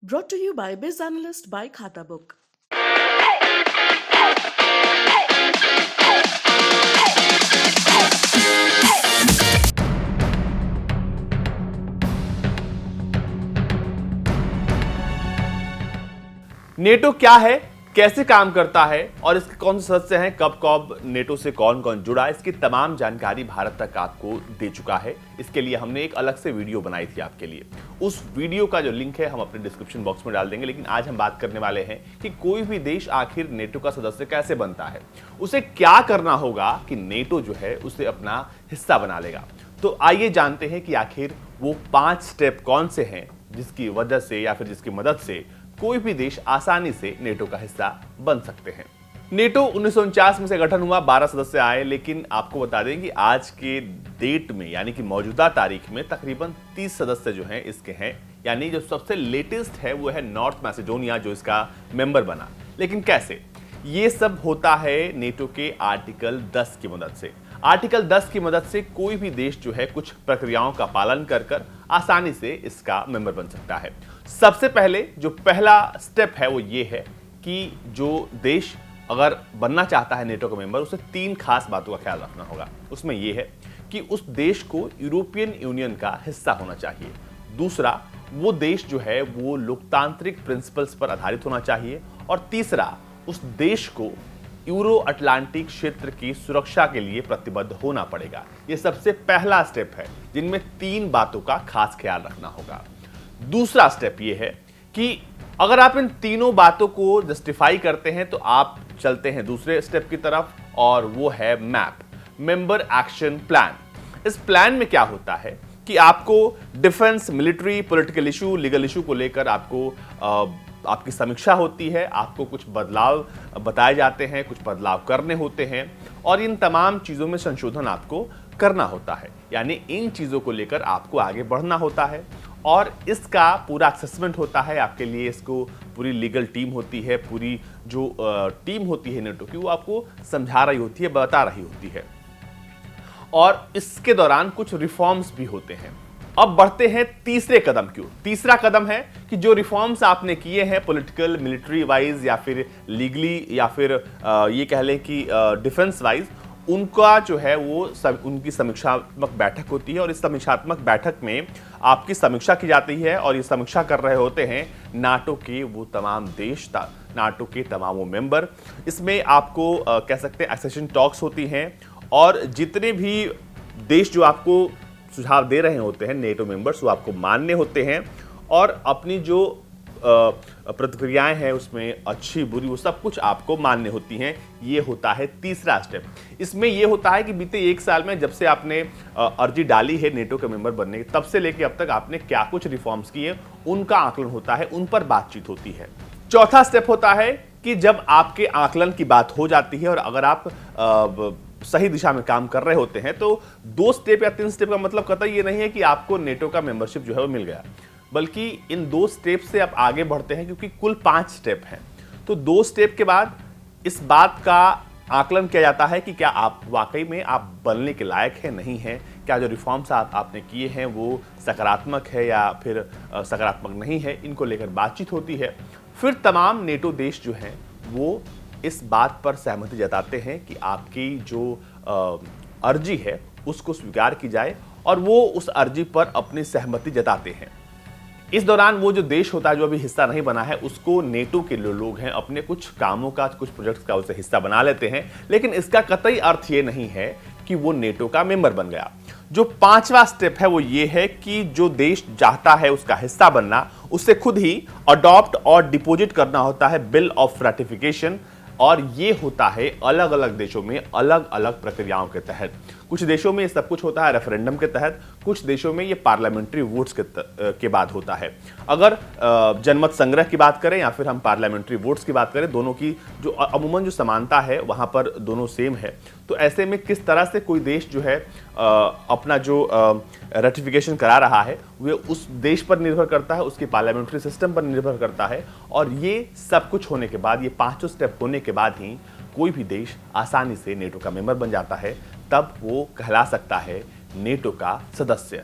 Brought to you by Biz Analyst by Khata Book. NATO क्या है, कैसे काम करता है और इसके कौन से सदस्य हैं, कब कब नेटो से कौन कौन जुड़ा, इसकी तमाम जानकारी भारत तक आपको दे चुका है। इसके लिए हमने एक अलग से वीडियो बनाई थी आपके लिए। उस वीडियो का जो लिंक है हम अपने डिस्क्रिप्शन बॉक्स में डाल देंगे। लेकिन आज हम बात करने वाले हैं कि कोई भी देश आखिर नेटो का सदस्य कैसे बनता है, उसे क्या करना होगा कि नेटो जो है उसे अपना हिस्सा बना लेगा। तो आइए जानते हैं कि आखिर वो 5 स्टेप कौन से हैं जिसकी वजह से या फिर जिसकी मदद से कोई भी देश आसानी से नेटो का हिस्सा बन सकते हैं। नेटो 1949 में से गठन हुआ, 12 सदस्य आए, लेकिन आपको बता दें कि आज के डेट में यानी कि मौजूदा तारीख में तकरीबन 30 सदस्य जो हैं इसके हैं। यानी जो सबसे लेटेस्ट है वो है नॉर्थ मैसेडोनिया, जो इसका मेंबर बना। लेकिन कैसे? ये सब होता है नेटो के आर्टिकल 10 की मदद से। आर्टिकल 10 की मदद से कोई भी देश जो है कुछ प्रक्रियाओं का पालन कर आसानी से इसका मेंबर बन सकता है। सबसे पहले जो पहला स्टेप है वो ये है कि जो देश अगर बनना चाहता है नेटो का मेंबर, उसे 3 खास बातों का ख्याल रखना होगा। उसमें यह है कि उस देश को यूरोपियन यूनियन का हिस्सा होना चाहिए। दूसरा, वो देश जो है वो लोकतांत्रिक प्रिंसिपल्स पर आधारित होना चाहिए। और तीसरा, उस देश को यूरो अटलांटिक क्षेत्र की सुरक्षा के लिए प्रतिबद्ध होना पड़ेगा। यह सबसे पहला स्टेप है जिनमें 3 बातों का खास ख्याल रखना होगा। दूसरा स्टेप यह है कि अगर आप इन तीनों बातों को जस्टिफाई करते हैं तो आप चलते हैं दूसरे स्टेप की तरफ, और वो है मैप, मेंबर एक्शन प्लान। इस प्लान में क्या होता है कि आपको defence, military, political issue, legal issue को लेकर आपकी समीक्षा होती है। आपको कुछ बदलाव बताए जाते हैं, कुछ बदलाव करने होते हैं, और इन तमाम चीजों में संशोधन आपको करना होता है। यानी इन चीजों को लेकर आपको आगे बढ़ना होता है, और इसका पूरा असेसमेंट होता है आपके लिए। इसको पूरी लीगल टीम होती है, पूरी जो टीम होती है नेटो की, वो आपको समझा रही होती है, बता रही होती है। और इसके दौरान कुछ रिफॉर्म्स भी होते हैं। अब बढ़ते हैं तीसरे कदम की ओर। तीसरा कदम है कि जो रिफॉर्म्स आपने किए हैं पॉलिटिकल, मिलिट्री वाइज या फिर लीगली या फिर ये कह लें कि डिफेंस वाइज, उनका जो है वो उनकी समीक्षात्मक बैठक होती है। और इस समीक्षात्मक बैठक में आपकी समीक्षा की जाती है, और ये समीक्षा कर रहे होते हैं नाटो के वो तमाम देश, नाटो के तमाम वो मेंबर। इसमें आपको कह सकते हैं एक्सेशन टॉक्स होती हैं, और जितने भी देश जो आपको सुझाव दे रहे होते हैं नेटो मेंबर्स, वो आपको मानने होते हैं, और अपनी जो प्रतिक्रियाएं हैं उसमें अच्छी बुरी वो सब कुछ आपको मानने होती हैं। ये होता है तीसरा स्टेप। इसमें ये होता है कि बीते 1 साल में जब से आपने अर्जी डाली है नेटो के मेंबर बनने की, तब से लेकर अब तक आपने क्या कुछ रिफॉर्म्स किए, उनका आकलन होता है, उन पर बातचीत होती है। चौथा स्टेप होता है कि जब आपके आकलन की बात हो जाती है और अगर आप सही दिशा में काम कर रहे होते हैं, तो 2 स्टेप या 3 स्टेप का मतलब कतई ये नहीं है कि आपको नेटो का मेंबरशिप जो है वो मिल गया, बल्कि इन 2 स्टेप से आप आगे बढ़ते हैं, क्योंकि कुल 5 स्टेप हैं। तो 2 स्टेप के बाद इस बात का आकलन किया जाता है कि क्या आप वाकई में आप बनने के लायक हैं, नहीं हैं, क्या जो रिफॉर्म्स आपने किए हैं वो सकारात्मक है या फिर सकारात्मक नहीं है। इनको लेकर बातचीत होती है। फिर तमाम नेटो देश जो हैं वो इस बात पर सहमति जताते हैं कि आपकी जो अर्जी है उसको स्वीकार की जाए, और वो उस अर्जी पर अपनी सहमति जताते हैं। इस दौरान वो जो देश होता है जो अभी हिस्सा नहीं बना है, उसको नेटो के लोग हैं अपने कुछ कामों का, कुछ प्रोजेक्ट्स का उसे हिस्सा बना लेते हैं। लेकिन इसका कतई अर्थ ये नहीं है कि वो नेटो का मेंबर बन गया। जो 5वां स्टेप है वो ये है कि जो देश चाहता है उसका हिस्सा बनना, उससे खुद ही अडॉप्ट और डिपोजिट करना होता है बिल ऑफ रैटिफिकेशन। और ये होता है अलग अलग देशों में अलग अलग प्रक्रियाओं के तहत। कुछ देशों में ये सब कुछ होता है रेफरेंडम के तहत, कुछ देशों में ये पार्लियामेंट्री वोट्स के बाद होता है। अगर जनमत संग्रह की बात करें या फिर हम पार्लियामेंट्री वोट्स की बात करें, दोनों की जो अमूमन जो समानता है वहां पर दोनों सेम है। तो ऐसे में किस तरह से कोई देश जो है अपना जो रेटिफिकेशन करा रहा है वो उस देश पर निर्भर करता है, उसके पार्लियामेंट्री सिस्टम पर निर्भर करता है। और ये सब कुछ होने के बाद, ये 5 स्टेप होने के बाद ही कोई भी देश आसानी से नेटो का मेंबर बन जाता है। तब वो कहला सकता है नेटो का सदस्य।